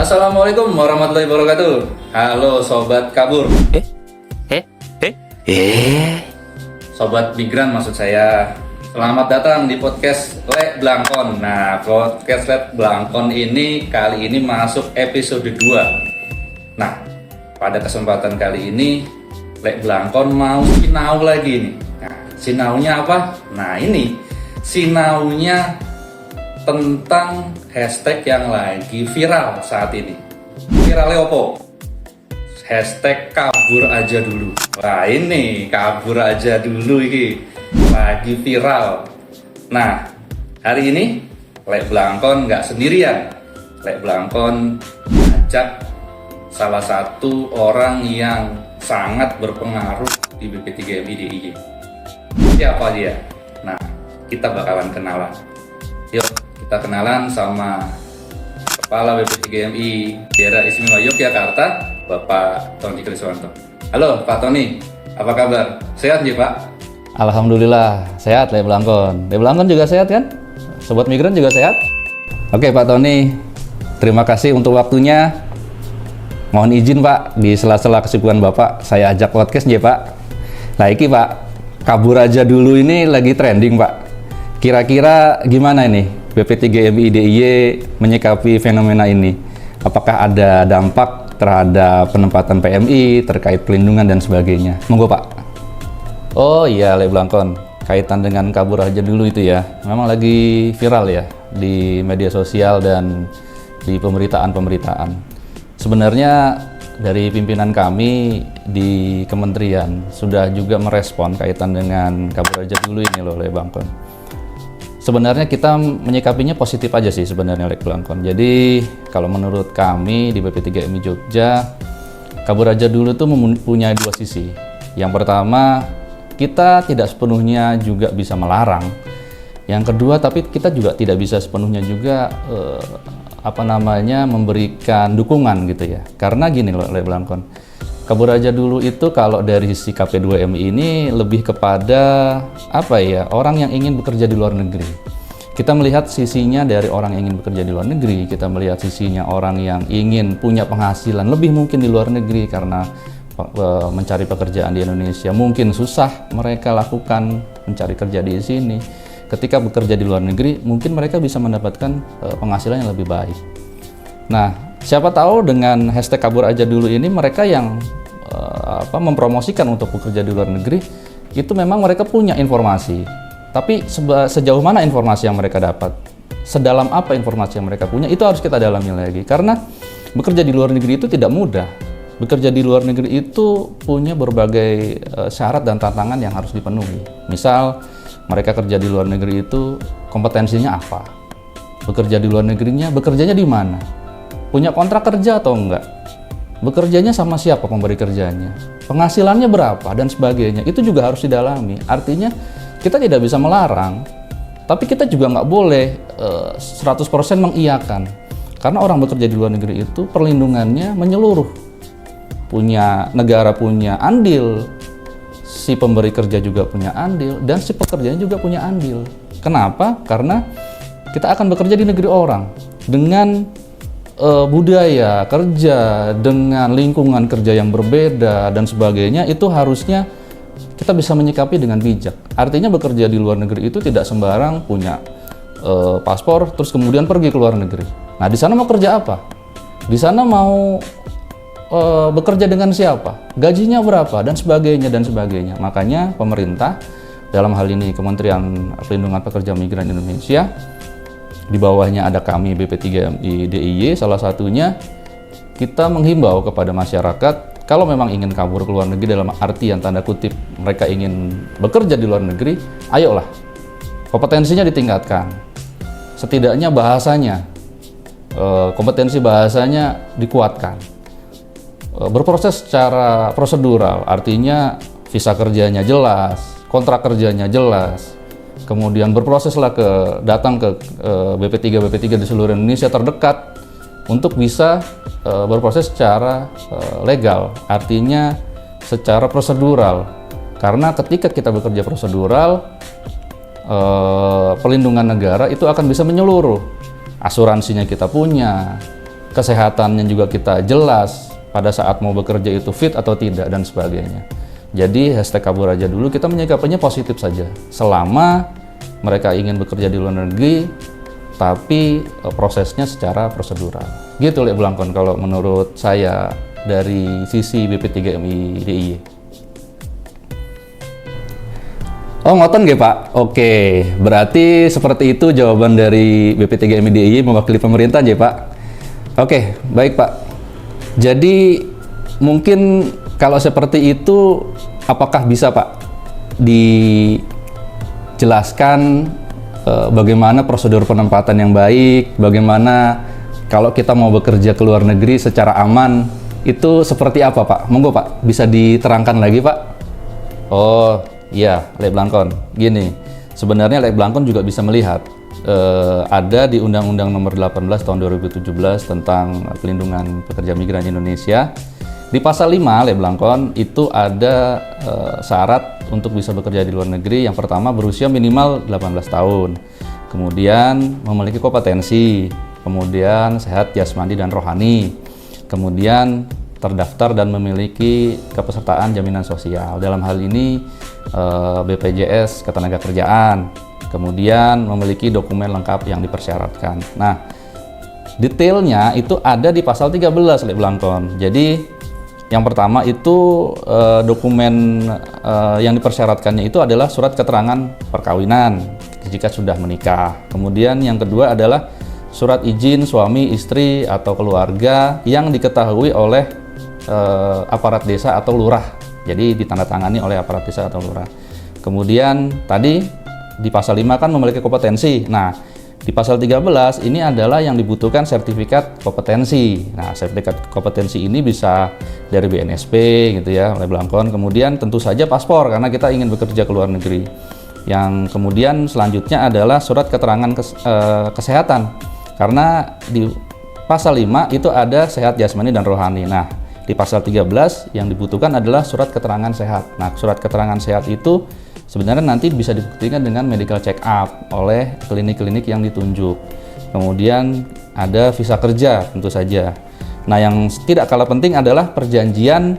Assalamualaikum warahmatullahi wabarakatuh. Halo Sobat Kabur. Sobat migran maksud saya. Selamat datang di podcast Lek Blangkon. Nah, podcast Lek Blangkon ini kali ini masuk episode 2. Nah, pada kesempatan kali ini Lek Blangkon mau sinau lagi nih. Nah, sinaunya apa? Nah, ini sinaunya tentang hashtag yang lagi viral saat ini. Viralnya apa? Hashtag kabur aja dulu. Wah, ini kabur aja dulu ini lagi viral. Nah, hari ini Lek Blangkon nggak sendirian. Lek Blangkon ajak salah satu orang yang sangat berpengaruh di BP3MI DIY. Siapa dia? Nah, kita bakalan kenalan. Yuk, kita kenalan sama Kepala BP3MI Daerah Istimewa Yogyakarta, Bapak Tony Kriswanto. Halo Pak Tony, apa kabar? Sehat ya Pak? Alhamdulillah, sehat Lek Blangkon. Lek Blangkon juga sehat kan? Sobat migran juga sehat? Oke Pak Tony, terima kasih untuk waktunya. Mohon izin Pak, di sela-sela kesibukan Bapak, saya ajak podcast ya Pak. Nah iki Pak, kabur aja dulu ini lagi trending Pak. Kira-kira gimana ini BP3MI DIY menyikapi fenomena ini? Apakah ada dampak terhadap penempatan PMI terkait pelindungan dan sebagainya? Monggo Pak. Oh iya Lek Blangkon, kaitan dengan kabur aja dulu itu ya, memang lagi viral ya di media sosial dan di pemberitaan-pemberitaan. Sebenarnya dari pimpinan kami di kementerian sudah juga merespon kaitan dengan kabur aja dulu ini loh Lek Blangkon. Sebenarnya kita menyikapinya positif aja sih sebenarnya Lek Blangkon. Jadi kalau menurut kami di BP3MI Jogja, kabur aja dulu tuh mempunyai dua sisi. Yang pertama, kita tidak sepenuhnya juga bisa melarang. Yang kedua, tapi kita juga tidak bisa sepenuhnya juga memberikan dukungan gitu ya. Karena gini loh Lek Blangkon, kabur aja dulu itu kalau dari sisi KP2MI ini lebih kepada orang yang ingin bekerja di luar negeri. Kita melihat sisinya dari orang yang ingin bekerja di luar negeri, kita melihat sisinya orang yang ingin punya penghasilan lebih mungkin di luar negeri karena mencari pekerjaan di Indonesia mungkin susah mereka lakukan mencari kerja di sini. Ketika bekerja di luar negeri mungkin mereka bisa mendapatkan penghasilan yang lebih baik. Nah, siapa tahu dengan hashtag kabur aja dulu ini mereka yang mempromosikan untuk bekerja di luar negeri itu memang mereka punya informasi. Tapi sejauh mana informasi yang mereka dapat? Sedalam apa informasi yang mereka punya? Itu harus kita dalami lagi. Karena bekerja di luar negeri itu tidak mudah. Bekerja di luar negeri itu punya berbagai syarat dan tantangan yang harus dipenuhi. Misal, mereka kerja di luar negeri itu kompetensinya apa? Bekerja di luar negerinya, bekerjanya di mana? Punya kontrak kerja atau enggak? Bekerjanya sama siapa pemberi kerjanya? Penghasilannya berapa? Dan sebagainya. Itu juga harus didalami. Artinya, kita tidak bisa melarang, tapi kita juga nggak boleh 100% mengiyakan. Karena orang bekerja di luar negeri itu perlindungannya menyeluruh. Negara punya andil, si pemberi kerja juga punya andil, dan si pekerjanya juga punya andil. Kenapa? Karena kita akan bekerja di negeri orang dengan budaya kerja, dengan lingkungan kerja yang berbeda dan sebagainya. Itu harusnya kita bisa menyikapi dengan bijak. Artinya bekerja di luar negeri itu tidak sembarang punya paspor terus kemudian pergi ke luar negeri. Nah, di sana mau kerja apa? Di sana mau bekerja dengan siapa, gajinya berapa, dan sebagainya. Makanya pemerintah, dalam hal ini Kementerian Perlindungan Pekerja Migran Indonesia, di bawahnya ada kami BP3MI DIY, salah satunya kita menghimbau kepada masyarakat, kalau memang ingin kabur ke luar negeri dalam artian tanda kutip mereka ingin bekerja di luar negeri, ayolah, kompetensinya ditingkatkan. Setidaknya bahasanya, kompetensi bahasanya dikuatkan. Berproses secara prosedural, artinya visa kerjanya jelas, kontrak kerjanya jelas, kemudian berproseslah datang ke BP3 di seluruh Indonesia terdekat untuk bisa berproses secara legal, artinya secara prosedural. Karena ketika kita bekerja prosedural, perlindungan negara itu akan bisa menyeluruh. Asuransinya kita punya, kesehatannya juga kita jelas, pada saat mau bekerja itu fit atau tidak dan sebagainya. Jadi hashtag kabur aja dulu kita menyikapinya positif saja. Selama mereka ingin bekerja di luar negeri, tapi prosesnya secara prosedural. Gitu Le Blangkon kalau menurut saya dari sisi BP3MI DIY. Oh ngoten nggih Pak? Oke, berarti seperti itu jawaban dari BP3MI DIY mewakili pemerintah nggih Pak? Oke, baik Pak. Jadi mungkin kalau seperti itu, apakah bisa Pak dijelaskan bagaimana prosedur penempatan yang baik, bagaimana kalau kita mau bekerja ke luar negeri secara aman, itu seperti apa Pak? Monggo Pak, bisa diterangkan lagi Pak? Oh iya, Le Blangkon, gini, sebenarnya Le Blangkon juga bisa melihat ada di Undang-Undang Nomor 18 Tahun 2017 tentang Pelindungan Pekerja Migran Indonesia. Di pasal 5 Le Blangkon itu ada syarat untuk bisa bekerja di luar negeri. Yang pertama berusia minimal 18 tahun, kemudian memiliki kompetensi, kemudian sehat jasmani dan rohani, kemudian terdaftar dan memiliki kepesertaan jaminan sosial. Dalam hal ini BPJS Ketenagakerjaan, kemudian memiliki dokumen lengkap yang dipersyaratkan. Nah, detailnya itu ada di pasal 13 Le Blangkon. Jadi yang pertama itu dokumen yang dipersyaratkannya itu adalah surat keterangan perkawinan jika sudah menikah. Kemudian yang kedua adalah surat izin suami, istri, atau keluarga yang diketahui oleh aparat desa atau lurah. Jadi ditandatangani oleh aparat desa atau lurah. Kemudian tadi di pasal 5 kan memiliki kompetensi. Nah, di pasal 13 ini adalah yang dibutuhkan sertifikat kompetensi. Nah, sertifikat kompetensi ini bisa dari BNSP gitu ya, Le Blangkon. Kemudian tentu saja paspor karena kita ingin bekerja ke luar negeri. Yang kemudian selanjutnya adalah surat keterangan kesehatan. Karena di pasal 5 itu ada sehat jasmani dan rohani. Nah, di pasal 13 yang dibutuhkan adalah surat keterangan sehat. Nah, surat keterangan sehat itu sebenarnya nanti bisa dibuktikan dengan medical check up oleh klinik-klinik yang ditunjuk. Kemudian ada visa kerja tentu saja. Nah, yang tidak kalah penting adalah perjanjian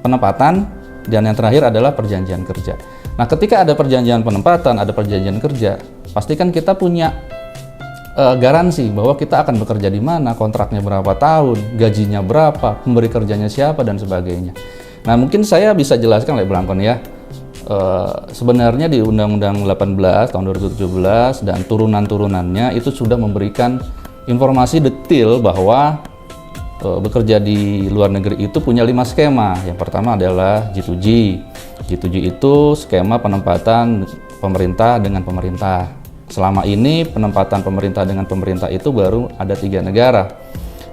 penempatan, dan yang terakhir adalah perjanjian kerja. Nah, ketika ada perjanjian penempatan, ada perjanjian kerja, pastikan kita punya garansi bahwa kita akan bekerja di mana, kontraknya berapa tahun, gajinya berapa, pemberi kerjanya siapa, dan sebagainya. Nah, mungkin saya bisa jelaskan Le Blangkon ya. Sebenarnya di Undang-Undang 18 tahun 2017 dan turunan-turunannya itu sudah memberikan informasi detail bahwa bekerja di luar negeri itu punya 5 skema. Yang pertama adalah G2G. G2G itu skema penempatan pemerintah dengan pemerintah. Selama ini penempatan pemerintah dengan pemerintah itu baru ada 3 negara,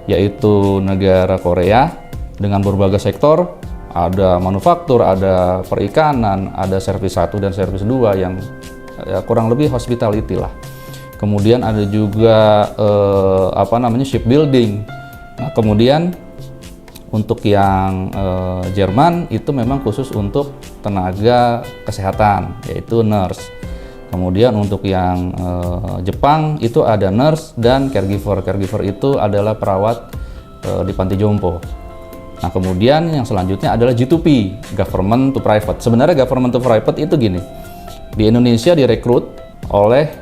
yaitu negara Korea dengan berbagai sektor. Ada manufaktur, ada perikanan, ada servis 1 dan servis 2 yang kurang lebih hospitality lah. Kemudian ada juga shipbuilding. Nah, kemudian untuk yang Jerman itu memang khusus untuk tenaga kesehatan, yaitu nurse. Kemudian untuk yang Jepang itu ada nurse dan caregiver. Caregiver itu adalah perawat di panti jompo. Nah, kemudian yang selanjutnya adalah G2P, government to private. Sebenarnya government to private itu gini, di Indonesia direkrut oleh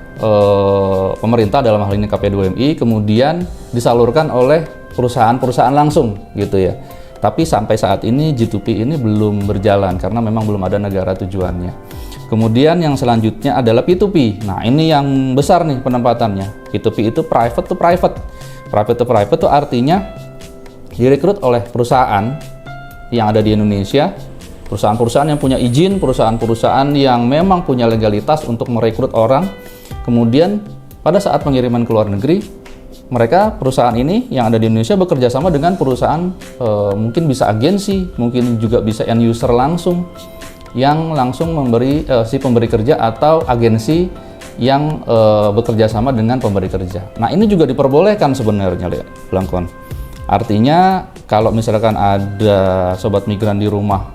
pemerintah dalam hal ini KP2MI, kemudian disalurkan oleh perusahaan-perusahaan langsung gitu ya. Tapi sampai saat ini G2P ini belum berjalan karena memang belum ada negara tujuannya. Kemudian yang selanjutnya adalah P2P. Nah, ini yang besar nih penempatannya. P2P itu private to private. Private to private itu artinya direkrut oleh perusahaan yang ada di Indonesia, perusahaan-perusahaan yang punya izin, perusahaan-perusahaan yang memang punya legalitas untuk merekrut orang. Kemudian pada saat pengiriman ke luar negeri, mereka perusahaan ini yang ada di Indonesia bekerja sama dengan perusahaan mungkin bisa agensi, mungkin juga bisa end user langsung yang langsung memberi si pemberi kerja atau agensi yang bekerja sama dengan pemberi kerja. Nah, ini juga diperbolehkan sebenarnya, Le Blangkon. Artinya kalau misalkan ada sobat migran di rumah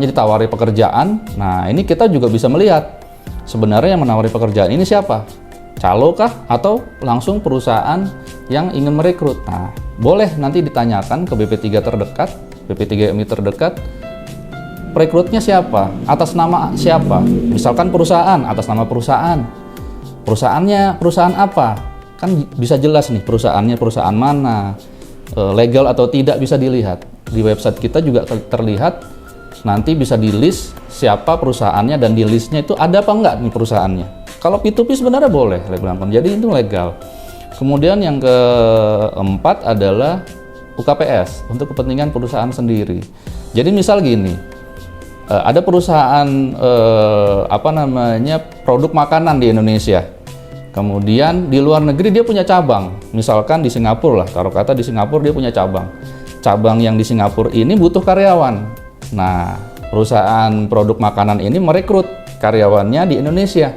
ditawari pekerjaan, nah ini kita juga bisa melihat sebenarnya yang menawari pekerjaan ini siapa? Calo kah atau langsung perusahaan yang ingin merekrut. Nah, boleh nanti ditanyakan ke BP3 terdekat, BP3MI terdekat, perekrutnya siapa? Atas nama siapa? Misalkan perusahaan, atas nama perusahaan. Perusahaannya perusahaan apa? Kan bisa jelas nih perusahaannya perusahaan mana, legal atau tidak bisa dilihat. Di website kita juga terlihat, nanti bisa di list siapa perusahaannya dan di listnya itu ada apa enggak nih perusahaannya. Kalau P2P sebenarnya boleh, jadi itu legal. Kemudian yang keempat adalah UKPS untuk kepentingan perusahaan sendiri. Jadi misal gini, ada perusahaan produk makanan di Indonesia. Kemudian di luar negeri dia punya cabang. Misalkan di Singapura lah, taruh kata di Singapura dia punya cabang. Cabang yang di Singapura ini butuh karyawan. Nah, perusahaan produk makanan ini merekrut karyawannya di Indonesia.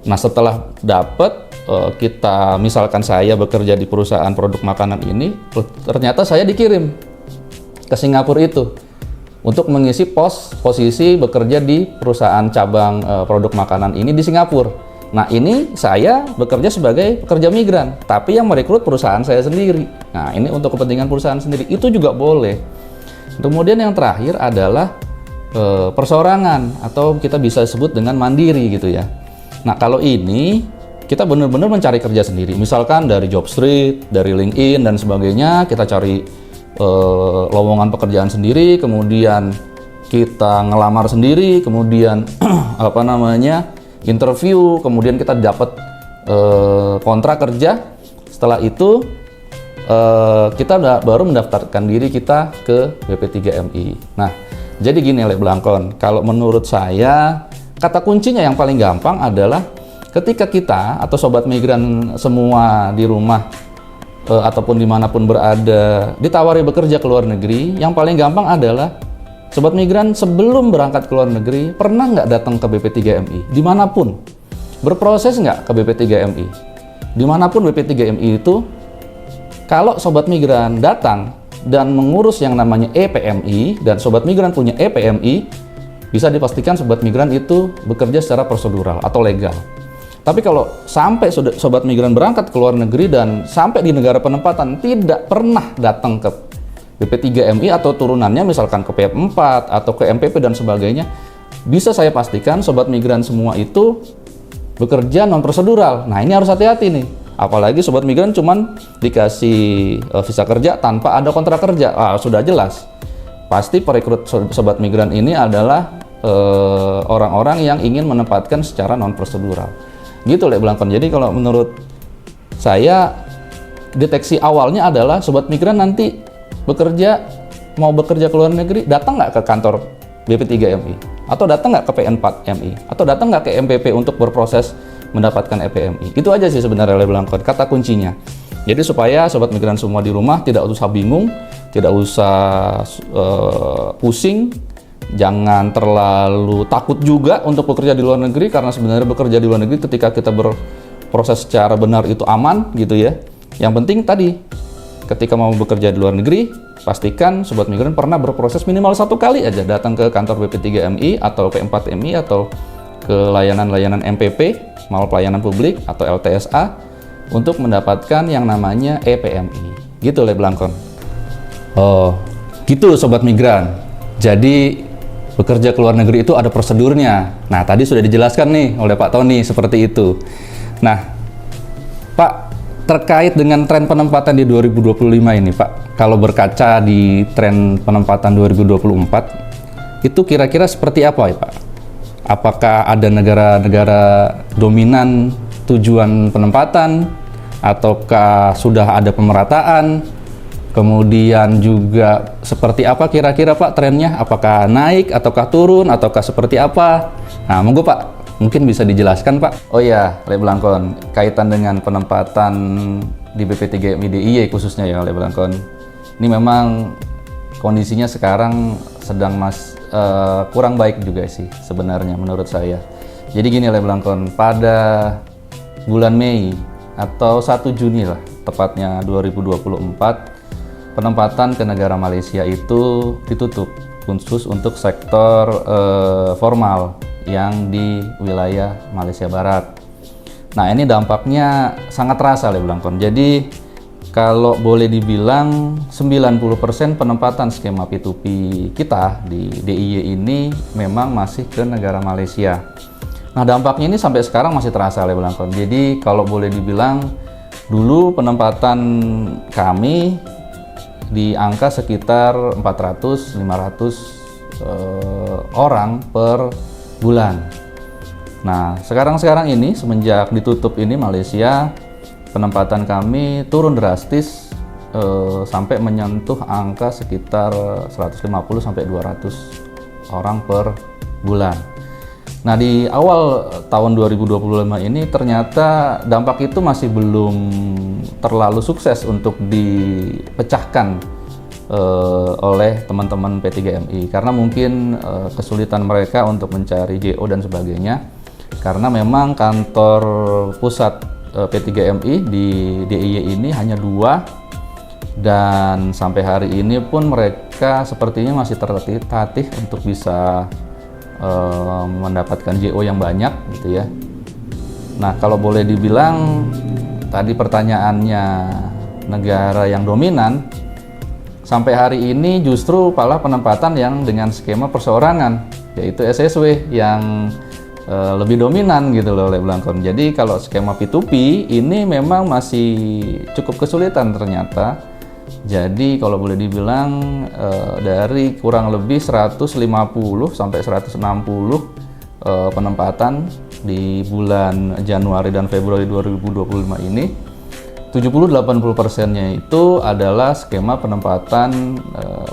Nah, setelah dapat kita, misalkan saya bekerja di perusahaan produk makanan ini, ternyata saya dikirim ke Singapura itu untuk mengisi posisi bekerja di perusahaan cabang produk makanan ini di Singapura. Nah, ini saya bekerja sebagai pekerja migran, tapi yang merekrut perusahaan saya sendiri. Nah, ini untuk kepentingan perusahaan sendiri, itu juga boleh. Kemudian yang terakhir adalah perseorangan, atau kita bisa sebut dengan mandiri gitu ya. Nah, kalau ini kita benar-benar mencari kerja sendiri. Misalkan dari Jobstreet, dari LinkedIn dan sebagainya, kita cari lowongan pekerjaan sendiri, kemudian kita ngelamar sendiri, kemudian interview, kemudian kita dapat kontrak kerja. Setelah itu kita baru mendaftarkan diri kita ke BP3MI. Nah, jadi gini Le Blangkon, kalau menurut saya kata kuncinya yang paling gampang adalah ketika kita atau sobat migran semua di rumah ataupun dimanapun berada ditawari bekerja ke luar negeri, yang paling gampang adalah sobat migran sebelum berangkat ke luar negeri pernah nggak datang ke BP3MI? Dimanapun, berproses nggak ke BP3MI? Dimanapun BP3MI itu, kalau sobat migran datang dan mengurus yang namanya EPMI dan sobat migran punya EPMI, bisa dipastikan sobat migran itu bekerja secara prosedural atau legal. Tapi kalau sampai sobat migran berangkat ke luar negeri dan sampai di negara penempatan tidak pernah datang ke BP3MI atau turunannya, misalkan ke PM4 atau ke MPP dan sebagainya, bisa saya pastikan sobat migran semua itu bekerja non prosedural. Nah, ini harus hati-hati nih. Apalagi sobat migran cuman dikasih visa kerja tanpa ada kontrak kerja. Sudah jelas. Pasti perekrut sobat migran ini adalah orang-orang yang ingin menempatkan secara non prosedural. Gitu Le Blangkon. Jadi kalau menurut saya, deteksi awalnya adalah sobat migran nanti mau bekerja ke luar negeri, datang nggak ke kantor BP3MI, atau datang nggak ke PN4MI, atau datang nggak ke MPP untuk berproses mendapatkan EPMI. Itu aja sih sebenarnya Le Blangkon, kata kuncinya. Jadi supaya sobat migran semua di rumah tidak usah bingung, tidak usah pusing, jangan terlalu takut juga untuk bekerja di luar negeri, karena sebenarnya bekerja di luar negeri ketika kita berproses secara benar itu aman gitu ya. Yang penting tadi, ketika mau bekerja di luar negeri, pastikan sobat migran pernah berproses minimal 1 kali aja datang ke kantor BP3MI atau P4MI atau ke layanan-layanan MPP, mal pelayanan publik atau LTSA untuk mendapatkan yang namanya EPMI. Gitu Le Blangkon. Oh, gitu sobat migran. Jadi bekerja ke luar negeri itu ada prosedurnya. Nah, tadi sudah dijelaskan nih oleh Pak Tony seperti itu. Nah, Pak, terkait dengan tren penempatan di 2025 ini Pak, kalau berkaca di tren penempatan 2024, itu kira-kira seperti apa ya Pak? Apakah ada negara-negara dominan tujuan penempatan, ataukah sudah ada pemerataan? Kemudian juga seperti apa kira-kira Pak trennya? Apakah naik, ataukah turun, ataukah seperti apa? Nah, monggo Pak, mungkin bisa dijelaskan Pak. Oh iya, Le Blangkon, kaitan dengan penempatan di BP3MI DIY khususnya ya Le Blangkon. Ini memang kondisinya sekarang sedang kurang baik juga sih sebenarnya menurut saya. Jadi gini Le Blangkon, pada bulan Mei atau 1 Juni lah tepatnya 2024, penempatan ke negara Malaysia itu ditutup khusus untuk sektor formal yang di wilayah Malaysia Barat. Nah, ini dampaknya sangat terasa Le Blangkon. Jadi kalau boleh dibilang 90% penempatan skema P2P kita di DIY ini memang masih ke negara Malaysia. Nah, dampaknya ini sampai sekarang masih terasa oleh Blangkon. Jadi kalau boleh dibilang dulu penempatan kami di angka sekitar 400-500 orang per bulan. Nah, sekarang ini semenjak ditutup ini Malaysia, penempatan kami turun drastis sampai menyentuh angka sekitar 150-200 orang per bulan. Nah, di awal tahun 2025 ini ternyata dampak itu masih belum terlalu sukses untuk dipecahkan oleh teman-teman P3MI, karena mungkin kesulitan mereka untuk mencari JO dan sebagainya, karena memang kantor pusat P3MI di DIY ini hanya 2, dan sampai hari ini pun mereka sepertinya masih tertatih untuk bisa mendapatkan JO yang banyak gitu ya. Nah, kalau boleh dibilang tadi pertanyaannya negara yang dominan, sampai hari ini justru malah penempatan yang dengan skema perseorangan, yaitu SSW yang lebih dominan gitu loh oleh Blangkon. Jadi kalau skema P2P ini memang masih cukup kesulitan ternyata. Jadi kalau boleh dibilang dari kurang lebih 150 sampai 160 penempatan di bulan Januari dan Februari 2025 ini, 70-80%-nya itu adalah skema penempatan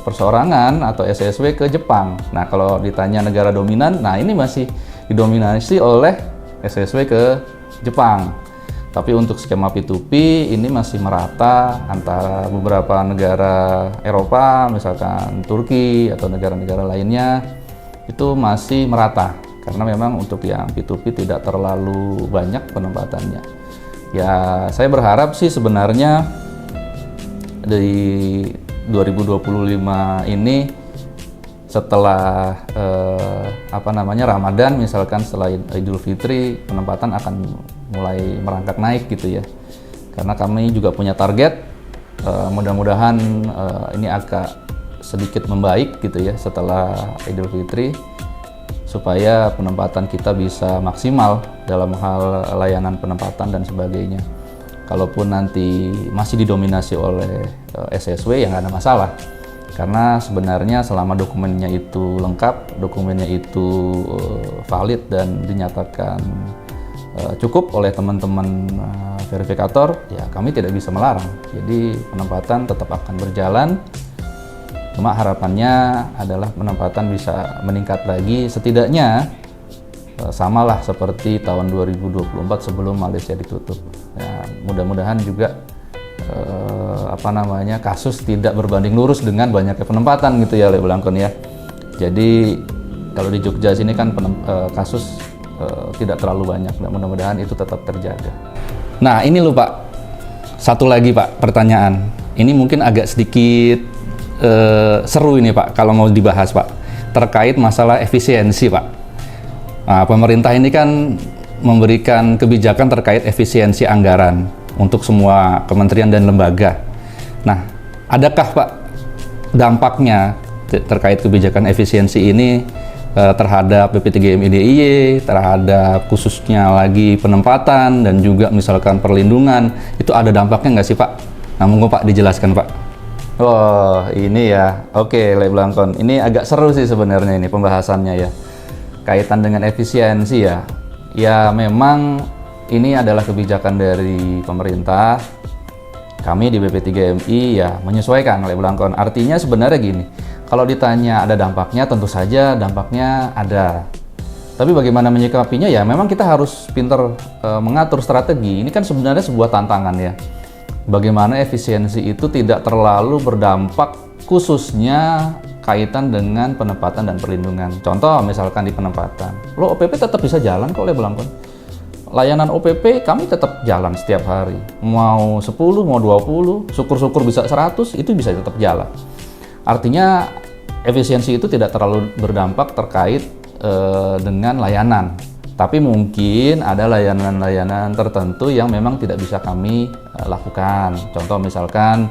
perseorangan atau SSW ke Jepang. Nah, kalau ditanya negara dominan, nah ini masih didominasi oleh SSW ke Jepang. Tapi untuk skema P2P ini masih merata antara beberapa negara Eropa, misalkan Turki atau negara-negara lainnya, itu masih merata. Karena memang untuk yang P2P tidak terlalu banyak penempatannya. Ya, saya berharap sih sebenarnya di 2025 ini setelah Ramadan, misalkan setelah Idul Fitri, penempatan akan mulai merangkak naik gitu ya. Karena kami juga punya target, mudah-mudahan ini agak sedikit membaik gitu ya setelah Idul Fitri, supaya penempatan kita bisa maksimal dalam hal layanan penempatan dan sebagainya. Kalaupun nanti masih didominasi oleh SSW, ya nggak ada masalah. Karena sebenarnya selama dokumennya itu lengkap, dokumennya itu valid dan dinyatakan cukup oleh teman-teman verifikator, ya kami tidak bisa melarang. Jadi penempatan tetap akan berjalan. Cuma harapannya adalah penempatan bisa meningkat lagi, setidaknya samalah seperti tahun 2024 sebelum Malaysia ditutup. Ya, mudah-mudahan juga kasus tidak berbanding lurus dengan banyaknya penempatan gitu ya oleh Blangkon ya. Jadi kalau di Jogja sini kan kasus tidak terlalu banyak, dan mudah-mudahan itu tetap terjaga. Nah, ini loh Pak, satu lagi Pak pertanyaan. Ini mungkin agak sedikit seru ini Pak kalau mau dibahas Pak, terkait masalah efisiensi Pak. Nah, pemerintah ini kan memberikan kebijakan terkait efisiensi anggaran untuk semua kementerian dan lembaga. Nah, adakah Pak dampaknya terkait kebijakan efisiensi ini terhadap BP3MI DIY, terhadap khususnya lagi penempatan dan juga misalkan perlindungan, itu ada dampaknya nggak sih Pak? Nah, monggo Pak dijelaskan Pak. Oh, ini ya. Oke, Le Blangkon. Ini agak seru sih sebenarnya ini pembahasannya ya. Kaitan dengan efisiensi ya. Ya memang ini adalah kebijakan dari pemerintah. Kami di BP3MI ya menyesuaikan Le Blangkon. Artinya sebenarnya gini, kalau ditanya ada dampaknya, tentu saja dampaknya ada. Tapi bagaimana menyikapinya ya memang kita harus pintar mengatur strategi. Ini kan sebenarnya sebuah tantangan ya. Bagaimana efisiensi itu tidak terlalu berdampak khususnya kaitan dengan penempatan dan perlindungan. Contoh misalkan di penempatan, lo OPP tetap bisa jalan kok Le Blangkon. Layanan OPP kami tetap jalan setiap hari. Mau 10, mau 20, syukur-syukur bisa 100, itu bisa tetap jalan. Artinya efisiensi itu tidak terlalu berdampak terkait dengan layanan. Tapi mungkin ada layanan-layanan tertentu yang memang tidak bisa kami lakukan. Contoh misalkan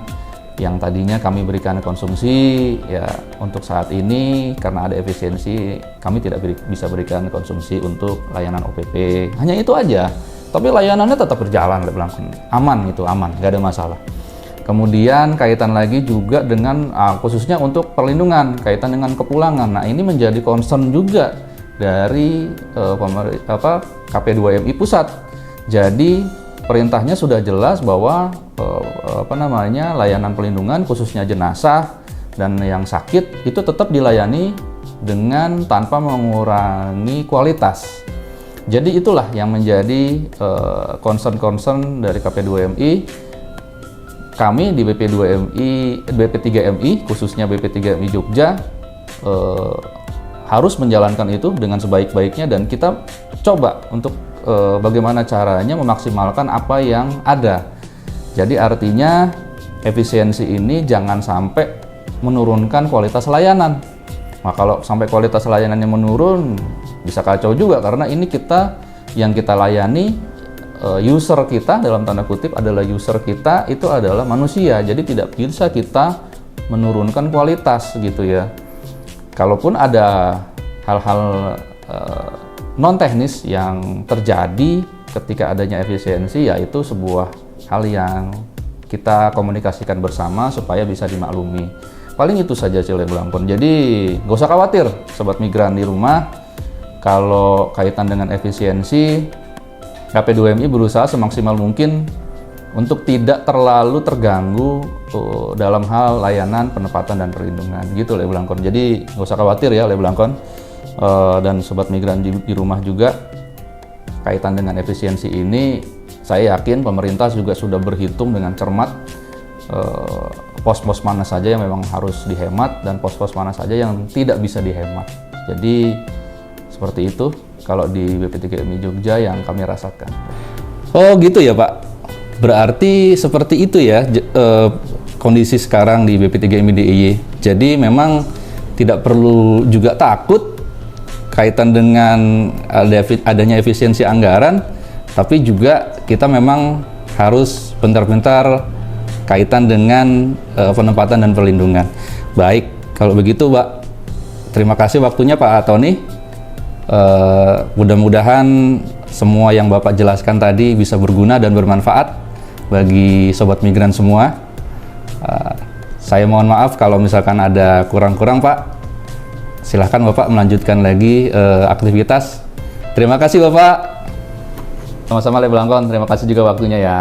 yang tadinya kami berikan konsumsi, ya untuk saat ini karena ada efisiensi kami tidak bisa berikan konsumsi untuk layanan OPP. Hanya itu aja. Tapi layanannya tetap berjalan, aman gitu, aman, nggak ada masalah. Kemudian kaitan lagi juga dengan khususnya untuk perlindungan, kaitan dengan kepulangan. Nah ini menjadi concern juga dari KP2MI pusat. Jadi perintahnya sudah jelas bahwa layanan pelindungan khususnya jenazah dan yang sakit itu tetap dilayani dengan tanpa mengurangi kualitas. Jadi itulah yang menjadi concern dari KP2MI. Kami di BP3MI khususnya BP3MI Jogja harus menjalankan itu dengan sebaik-baiknya, dan kita coba untuk bagaimana caranya memaksimalkan apa yang ada. Jadi artinya efisiensi ini jangan sampai menurunkan kualitas layanan. Nah, kalau sampai kualitas layanannya menurun bisa kacau juga, karena ini yang kita layani user kita dalam tanda kutip adalah user kita itu adalah manusia. Jadi tidak bisa kita menurunkan kualitas gitu ya. Kalaupun ada hal-hal non teknis yang terjadi ketika adanya efisiensi, yaitu sebuah hal yang kita komunikasikan bersama supaya bisa dimaklumi. Paling itu saja sih oleh Blangkon. Jadi nggak usah khawatir sobat migran di rumah, kalau kaitan dengan efisiensi KP2MI berusaha semaksimal mungkin untuk tidak terlalu terganggu dalam hal layanan penempatan dan perlindungan gitu oleh Blangkon. Jadi nggak usah khawatir ya oleh Blangkon dan sobat migran di rumah juga. Kaitan dengan efisiensi ini saya yakin pemerintah juga sudah berhitung dengan cermat pos-pos mana saja yang memang harus dihemat dan pos-pos mana saja yang tidak bisa dihemat. Jadi seperti itu kalau di BP3MI Jogja yang kami rasakan. Oh gitu ya Pak. Berarti seperti itu ya kondisi sekarang di BP3MI DIY. Jadi memang tidak perlu juga takut kaitan dengan adanya efisiensi anggaran, tapi juga kita memang harus bentar-bentar kaitan dengan penempatan dan perlindungan. Baik, kalau begitu Pak, terima kasih waktunya Pak Tony. Mudah-mudahan semua yang Bapak jelaskan tadi bisa berguna dan bermanfaat bagi sobat migran semua. Saya mohon maaf kalau misalkan ada kurang-kurang Pak. Silahkan Bapak melanjutkan lagi aktivitas. Terima kasih Bapak. Sama-sama Le Blangkon, terima kasih juga waktunya ya.